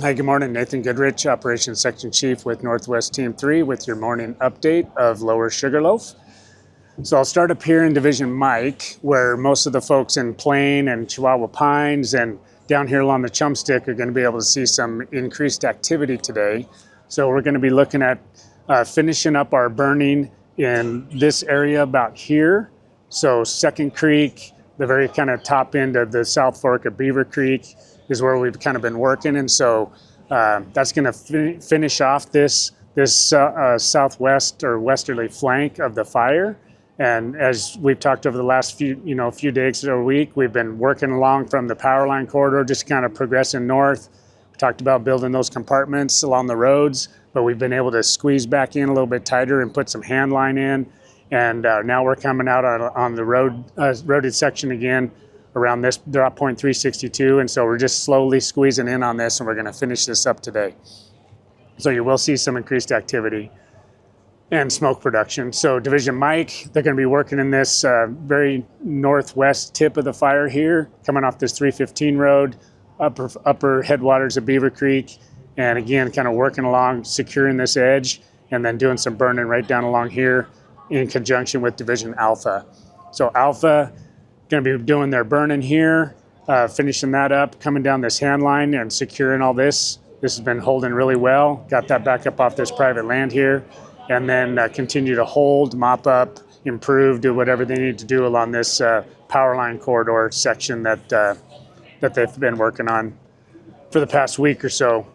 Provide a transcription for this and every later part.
Hi, good morning. Nathan Goodrich, Operations Section Chief with Northwest Team 3 with your morning update of Lower Sugarloaf. So I'll start up here in Division Mike, where most of the folks in Plain and Chihuahua Pines and down here along the Chumstick are going to be able to see some increased activity today. So we're going to be looking at finishing up our burning in this area about here. So Second Creek, the very kind of top end of the South Fork of Beaver Creek is where we've kind of been working. And so that's going to finish off this southwest or westerly flank of the fire. And as we've talked over the last few days or week, we've been working along from the power line corridor, just kind of progressing north. We talked about building those compartments along the roads, but we've been able to squeeze back in a little bit tighter and put some hand line in. And now we're coming out on the roaded section again around this drop point 362. And so we're just slowly squeezing in on this, and we're going to finish this up today. So you will see some increased activity and smoke production. So Division Mike, they're going to be working in this very northwest tip of the fire here, coming off this 315 road, upper headwaters of Beaver Creek, and again, kind of working along, securing this edge, and then doing some burning right down along here in conjunction with Division Alpha. So Alpha, going to be doing their burning here, finishing that up, coming down this hand line and securing all this. This has been holding really well. Got that back up off this private land here. And then continue to hold, mop up, improve, do whatever they need to do along this power line corridor section that they've been working on for the past week or so.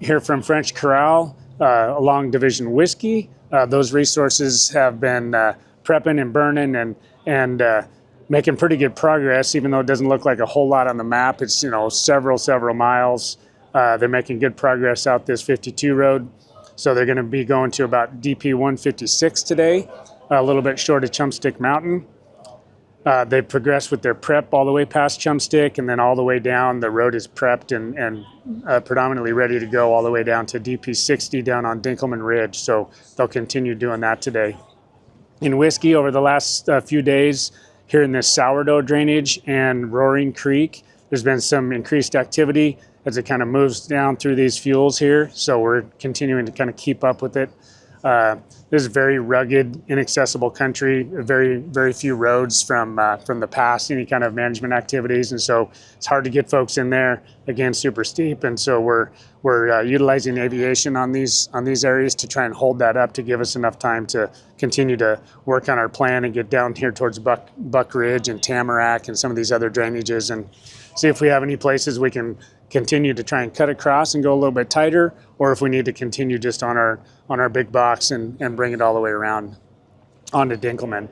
Here from French Corral along Division Whiskey, those resources have been prepping and burning and making pretty good progress, even though it doesn't look like a whole lot on the map. It's several miles. They're making good progress out this 52 road. So they're going to be going to about DP 156 today, a little bit short of Chumstick Mountain. They've progressed with their prep all the way past Chumstick, and then all the way down. The road is prepped and predominantly ready to go all the way down to DP 60 down on Dinkelman Ridge. So they'll continue doing that today. In Whiskey, over the last few days, here in this Sourdough drainage and Roaring Creek, there's been some increased activity as it kind of moves down through these fuels here. So we're continuing to kind of keep up with it. This is very rugged, inaccessible country, very few roads from the past, any kind of management activities. And so it's hard to get folks in there, again, super steep. And so we're utilizing aviation on these areas to try and hold that up to give us enough time to continue to work on our plan and get down here towards Buck Ridge and Tamarack and some of these other drainages and see if we have any places we can continue to try and cut across and go a little bit tighter, or if we need to continue just on our big box and bring it all the way around onto Dinkelman.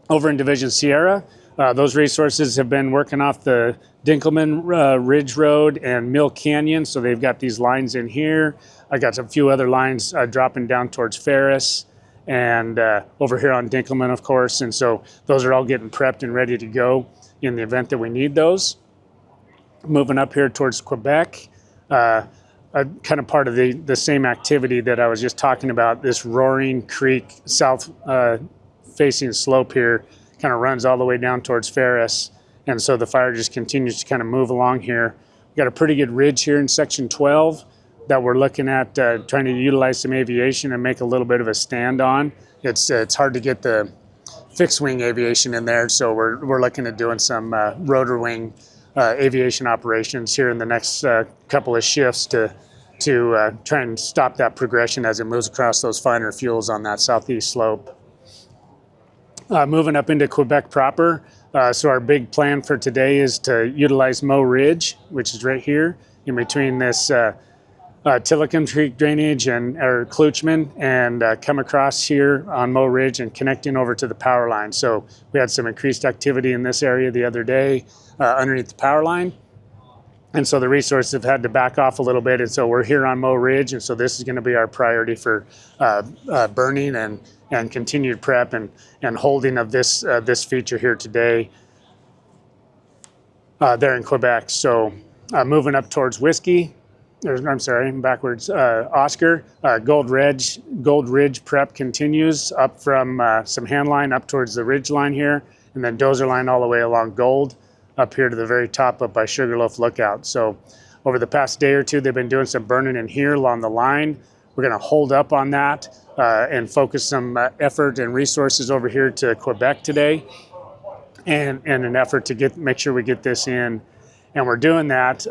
Over in Division Sierra, those resources have been working off the Dinkelman Ridge Road and Mill Canyon, so they've got these lines in here. I got a few other lines dropping down towards Ferris and over here on Dinkelman, of course, and so those are all getting prepped and ready to go in the event that we need those. Moving up here towards Quebec, kind of part of the same activity that I was just talking about, this Roaring Creek south facing slope here kind of runs all the way down towards Ferris. And so the fire just continues to kind of move along here. We've got a pretty good ridge here in section 12 that we're looking at trying to utilize some aviation and make a little bit of a stand on. It's hard to get the fixed wing aviation in there, so we're looking at doing some rotor wing aviation operations here in the next couple of shifts to try and stop that progression as it moves across those finer fuels on that southeast slope. Moving up into Quebec proper, so our big plan for today is to utilize Moe Ridge, which is right here in between this Tillicum Creek drainage or Kluchman, and come across here on Moe Ridge and connecting over to the power line. So we had some increased activity in this area the other day underneath the power line. And so the resources have had to back off a little bit. And so we're here on Moe Ridge. And so this is going to be our priority for burning and continued prep and holding of this feature here today there in Quebec. So moving up towards Whiskey, Oscar. Gold Ridge prep continues up from some hand line up towards the ridge line here, and then dozer line all the way along Gold up here to the very top up by Sugarloaf Lookout. So Over the past day or two, they've been doing some burning in here along the line. We're going to hold up on that and focus some effort and resources over here to Quebec today, and an effort to make sure we get this in. And we're doing that,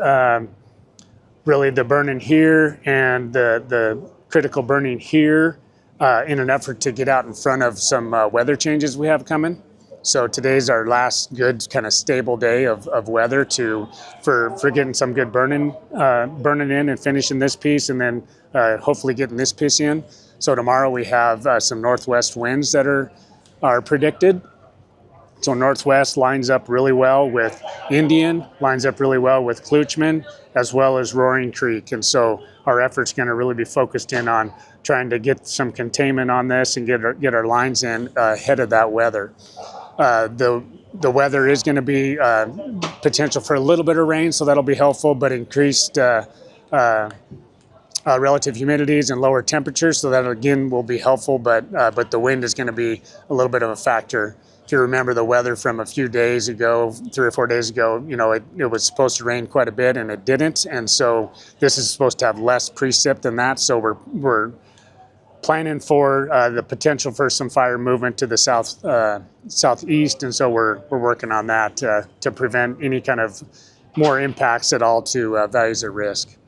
really the burning here and the critical burning here in an effort to get out in front of some weather changes we have coming. So today's our last good kind of stable day of weather for getting some good burning in and finishing this piece, and then hopefully getting this piece in. So tomorrow we have some northwest winds that are predicted. So northwest lines up really well with Indian, lines up really well with Kluchman, as well as Roaring Creek. And so our effort's going to really be focused in on trying to get some containment on this and get our lines in ahead of that weather. The weather is going to be potential for a little bit of rain, so that'll be helpful, but increased relative humidities and lower temperatures, so that again will be helpful, but the wind is going to be a little bit of a factor. If you remember the weather from a few days ago, 3 or 4 days ago, it was supposed to rain quite a bit and it didn't, and so this is supposed to have less precip than that, so we're planning for the potential for some fire movement to the southeast, and so we're working on that to prevent any kind of more impacts at all to values at risk.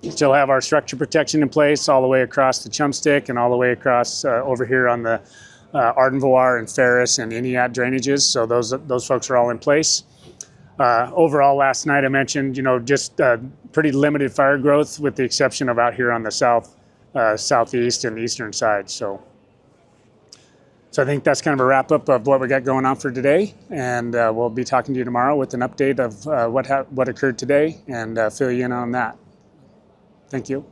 Still have our structure protection in place all the way across the Chumstick and all the way across over here on the Ardenvoire and Ferris and Iniat drainages. So those folks are all in place. Overall, last night I mentioned, just pretty limited fire growth with the exception of out here on the southeast and eastern side. So I think that's kind of a wrap up of what we got going on for today, and we'll be talking to you tomorrow with an update of what occurred today and fill you in on that. Thank you.